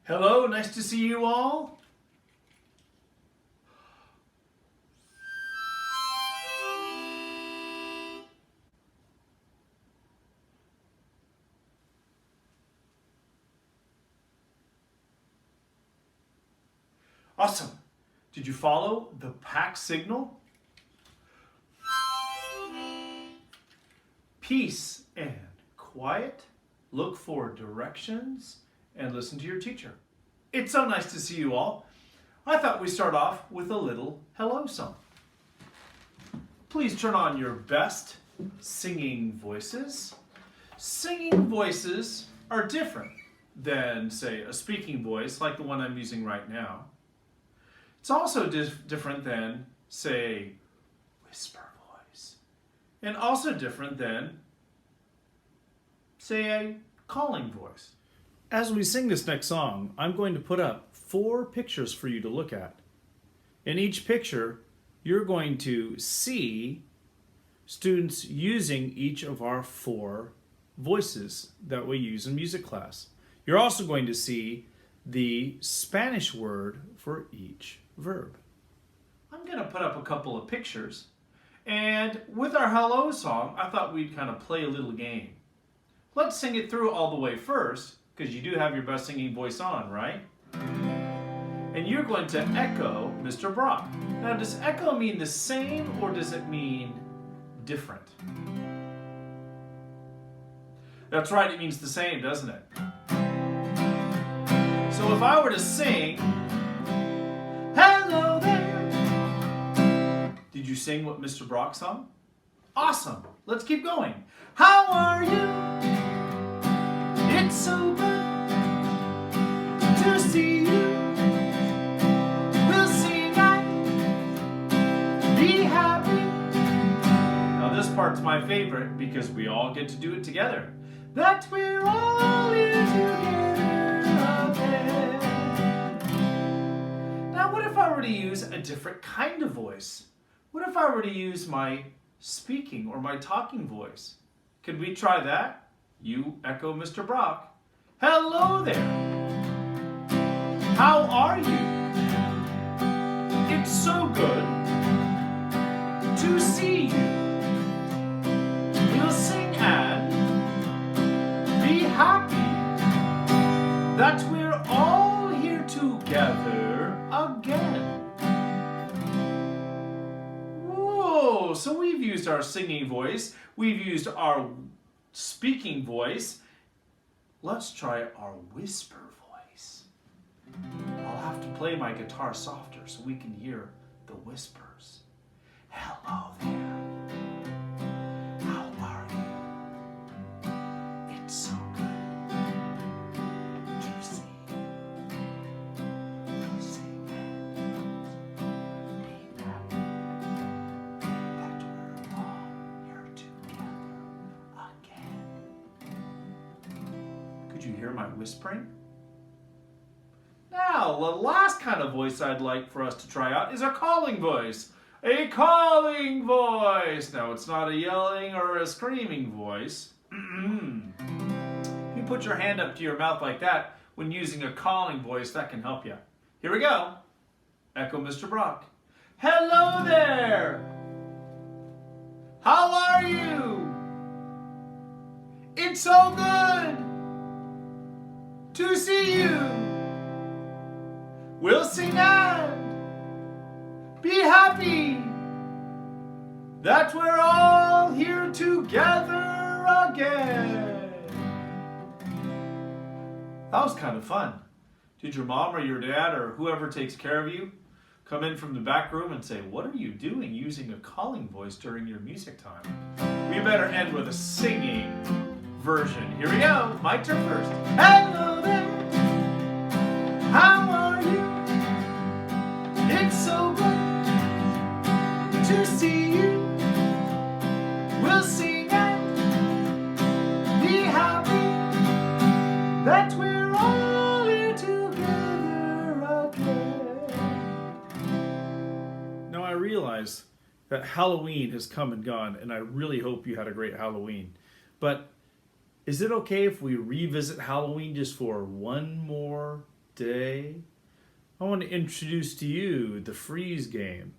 Hello, nice to see you all. Awesome. Did you follow the pack signal? Peace and quiet. Look for directions and listen to your teacher. It's so nice to see you all. I thought we'd start off with a little hello song. Please turn on your best singing voices. Singing voices are different than, say, a speaking voice like the one I'm using right now. It's also different than, say, whisper voice. And also different than, say, a calling voice. As we sing this next song, I'm going to put up 4 pictures for you to look at. In each picture, you're going to see students using each of our 4 voices that we use in music class. You're also going to see the Spanish word for each verb. I'm going to put up a couple of pictures, and with our hello song, I thought we'd kind of play a little game. Let's sing it through all the way first, because you do have your best singing voice on, right? And you're going to echo Mr. Brock. Now, does echo mean the same or does it mean different? That's right, it means the same, doesn't it? So if I were to sing, hello there, did you sing what Mr. Brock sung? Awesome, let's keep going. How are you? It's so good to see you. We'll sing and be happy. Now this part's my favorite because we all get to do it together. That we're all here together again. Now what if I were to use a different kind of voice? What if I were to use my speaking or my talking voice? Could we try that? You echo Mr. Brock. Hello there. How are you? It's so good to see you. We'll sing and be happy that we're all here together again. Whoa, so we've used our singing voice, we've used our speaking voice. Let's try our whisper voice. I'll have to play my guitar softer so we can hear the whispers. Hello there. How are you? It's so good to see you. We'll sing and be happy that we're all here together again. Could you hear my whispering? Now, the last kind of voice I'd like for us to try out is a calling voice. A calling voice. Now, it's not a yelling or a screaming voice. If you put your hand up to your mouth like that when using a calling voice, that can help you. Here we go. Echo Mr. Brock. Hello there. How are you? It's so good to see you. We'll sing and be happy that we're all here together again. That was kind of fun. Did your mom or your dad or whoever takes care of you come in from the back room and say, what are you doing using a calling voice during your music time? We better end with a singing version. Here we go. My turn first. Hello there. How are you? It's so good to see you. We'll sing and be happy that we're all here together again. Now I realize that Halloween has come and gone, and I really hope you had a great Halloween. But is it okay if we revisit Halloween just for one more today I want to introduce to you the freeze game.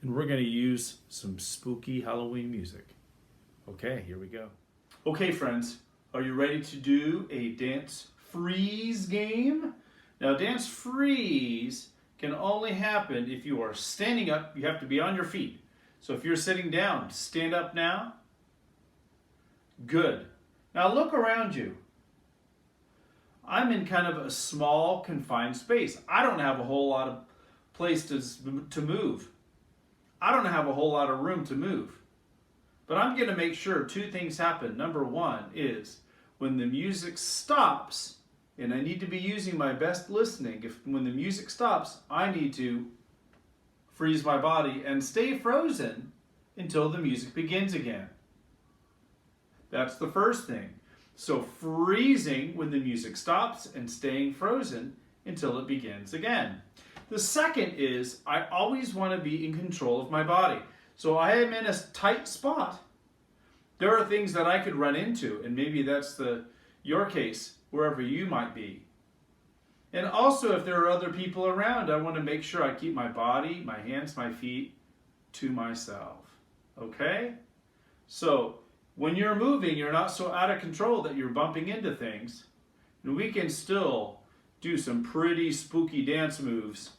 And we're going to use some spooky Halloween music. Okay, here we go. Okay, friends, are you ready to do a dance freeze game? Now, dance freeze can only happen if you are standing up. You have to be on your feet. So if you're sitting down, stand up now. Good. Now look around you. I'm in kind of a small, confined space. I don't have a whole lot of place to move. I don't have a whole lot of room to move. But I'm going to make sure two things happen. Number one is when the music stops, and I need to be using my best listening. When the music stops, I need to freeze my body and stay frozen until the music begins again. That's the first thing. So freezing when the music stops and staying frozen until it begins again. The second is I always want to be in control of my body. So I am in a tight spot. There are things that I could run into, and maybe that's your case, wherever you might be. And also, if there are other people around, I want to make sure I keep my body, my hands, my feet to myself. Okay? So, when you're moving, you're not so out of control that you're bumping into things. And we can still do some pretty spooky dance moves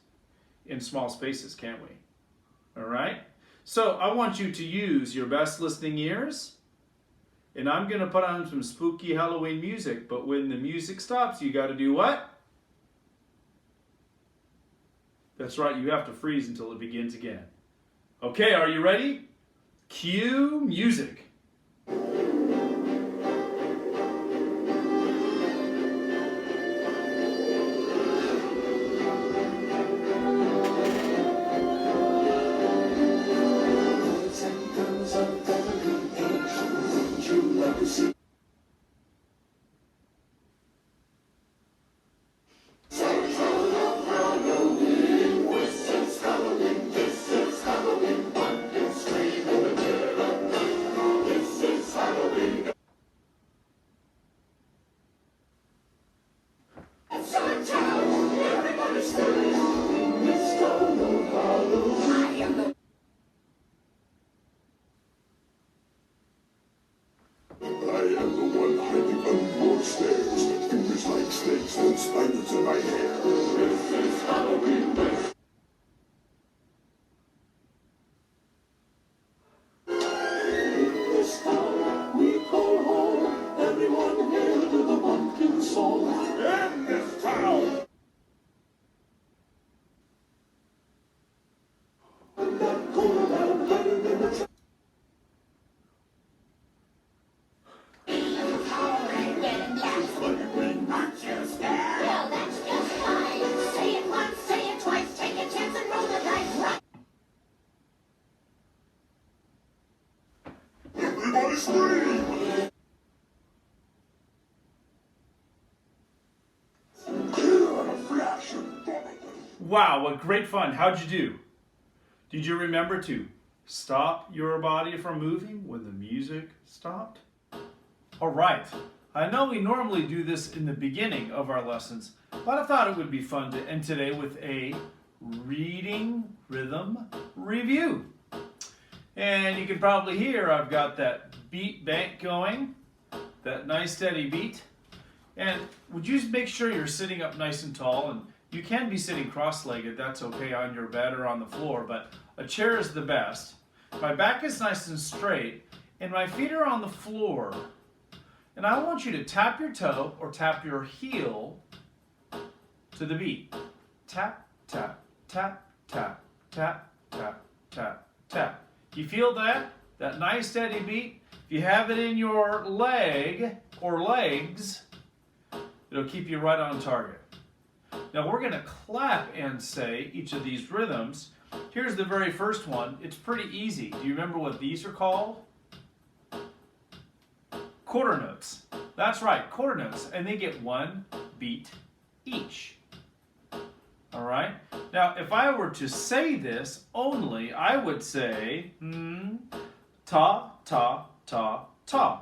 in small spaces, can't we? All right? So I want you to use your best listening ears. And I'm going to put on some spooky Halloween music. But when the music stops, you got to do what? That's right, you have to freeze until it begins again. Okay, are you ready? Cue music. Snakes and spiders in my hair. This is Halloween. In this town we call home. Everyone hail to the pumpkin song. In this town. And that cold down hiding in the Wow, what great fun. How'd you do? Did you remember to stop your body from moving when the music stopped? All right. I know we normally do this in the beginning of our lessons, but I thought it would be fun to end today with a reading rhythm review. And you can probably hear I've got that beat bank going, that nice steady beat. And would you make sure you're sitting up nice and tall? And you can be sitting cross-legged, that's okay, on your bed or on the floor, but a chair is the best. My back is nice and straight, and my feet are on the floor. And I want you to tap your toe or tap your heel to the beat. Tap, tap, tap, tap, tap, tap, tap, tap. You feel that? That nice steady beat? If you have it in your leg or legs, it'll keep you right on target. Now we're going to clap and say each of these rhythms. Here's the very first one. It's pretty easy. Do you remember what these are called? Quarter notes. That's right, quarter notes. And they get one beat each. All right? Now, if I were to say this only, I would say ta, ta, ta, ta.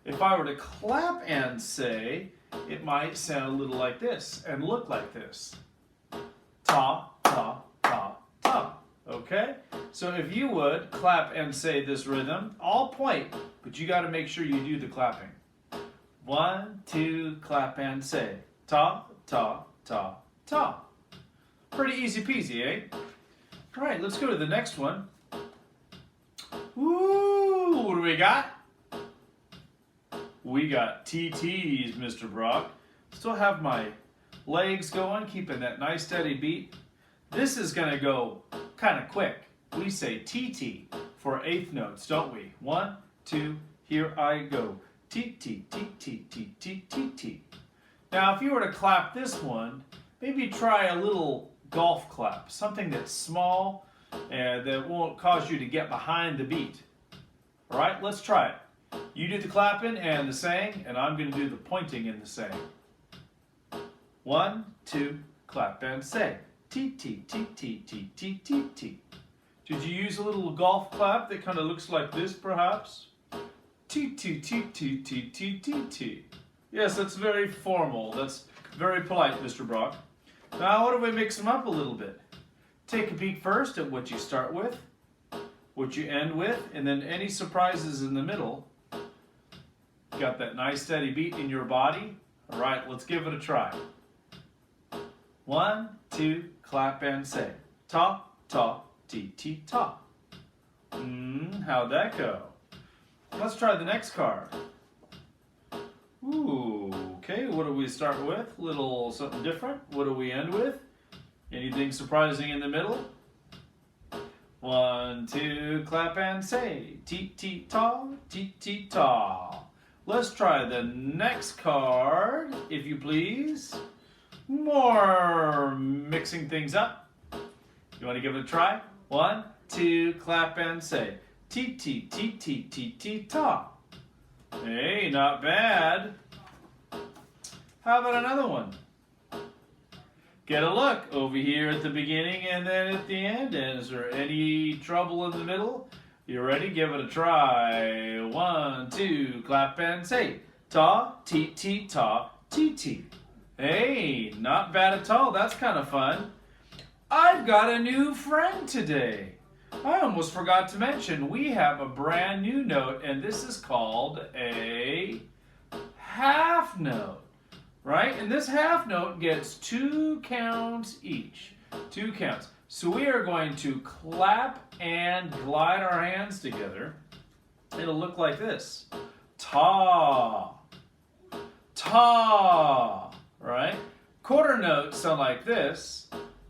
If I were to clap and say, it might sound a little like this and look like this. Ta, ta, ta, ta. Okay? So if you would clap and say this rhythm, I'll point, but you got to make sure you do the clapping. 1, 2, clap and say. Ta, ta, ta, ta. Pretty easy peasy, eh? All right, let's go to the next one. Woo! What do we got? We got TTs, Mr. Brock. Still have my legs going, keeping that nice steady beat. This is going to go kind of quick. We say TT for eighth notes, don't we? 1, 2, here I go. T, T, T, T, T, T, T, T. Now, if you were to clap this one, maybe try a little golf clap, something that's small and that won't cause you to get behind the beat. All right, let's try it. You do the clapping and the saying, and I'm going to do the pointing and the saying. 1, 2, clap and say. T, T, T, T, T, T, T, T. Did you use a little golf clap that kind of looks like this, perhaps? T, T, T, T, T, T, T, T. Yes, that's very formal. That's very polite, Mr. Brock. Now, what if we mix them up a little bit? Take a peek first at what you start with, what you end with, and then any surprises in the middle. Got that nice steady beat in your body? All right, let's give it a try. 1, 2, clap and say. Ta, ta, ti, ti, ta. How'd that go? Let's try the next card. Ooh, okay, what do we start with? Little something different. What do we end with? Anything surprising in the middle? 1, 2, clap and say. Ti, ti, ta, ti, ti, ta. Let's try the next card, if you please. More mixing things up. You want to give it a try? 1, 2, clap and say. Ti, ti, ti, ti, ti, ti, ta. Hey, not bad. How about another one? Get a look over here at the beginning and then at the end. And is there any trouble in the middle? You ready? Give it a try. 1, 2, clap and say. Ta, ti, ti, ta, ti, ti. Hey, not bad at all. That's kind of fun. I've got a new friend today. I almost forgot to mention, we have a brand new note, and this is called a half note, right? And this half note gets 2 counts each, 2 counts. So we are going to clap and glide our hands together. It'll look like this. Ta, ta, right? Quarter notes sound like this.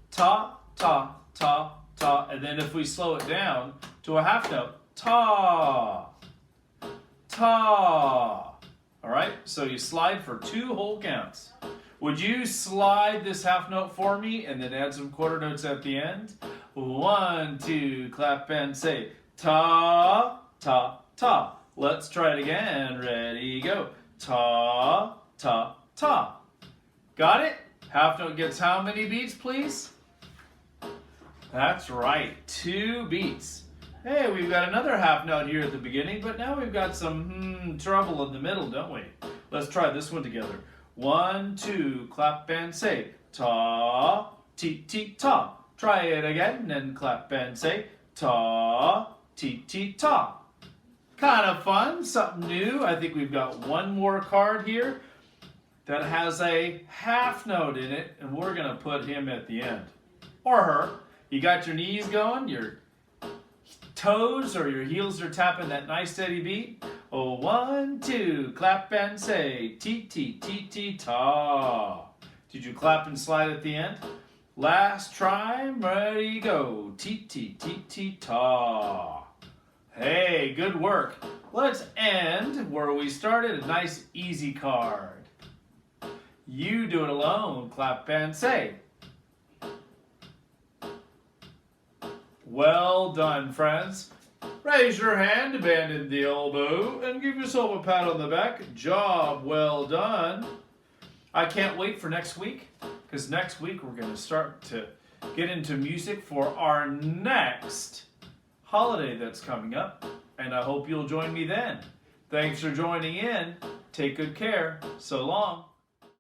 Ta, ta, ta, ta, and then if we slow it down to a half note, ta, ta. All right, so you slide for 2 whole counts. Would you slide this half note for me and then add some quarter notes at the end? 1, 2, clap and say ta, ta, ta. Let's try it again. Ready, go. Ta, ta, ta. Got it? Half note gets how many beats, please? That's right, 2 beats. Hey, we've got another half note here at the beginning, but now we've got some trouble in the middle, don't we? Let's try this one together. 1, 2, clap and say ta, ti, ti, ta. Try it again and clap and say ta, ti, ti, ta. Kind of fun, something new. I think we've got one more card here that has a half note in it, and we're going to put him at the end. Or her. You got your knees going, your toes or your heels are tapping that nice steady beat. Oh, 1, 2, clap and say ti, ti, ti, ti, ta. Did you clap and slide at the end? Last try, ready, go. Ti, ti, ti, ti, ta. Hey, good work. Let's end where we started, a nice easy card. You do it alone, clap and say. Well done, friends. Raise your hand, abandon the elbow, and give yourself a pat on the back. Job well done. I can't wait for next week, because next week we're going to start to get into music for our next holiday that's coming up, and I hope you'll join me then. Thanks for joining in. Take good care. So long.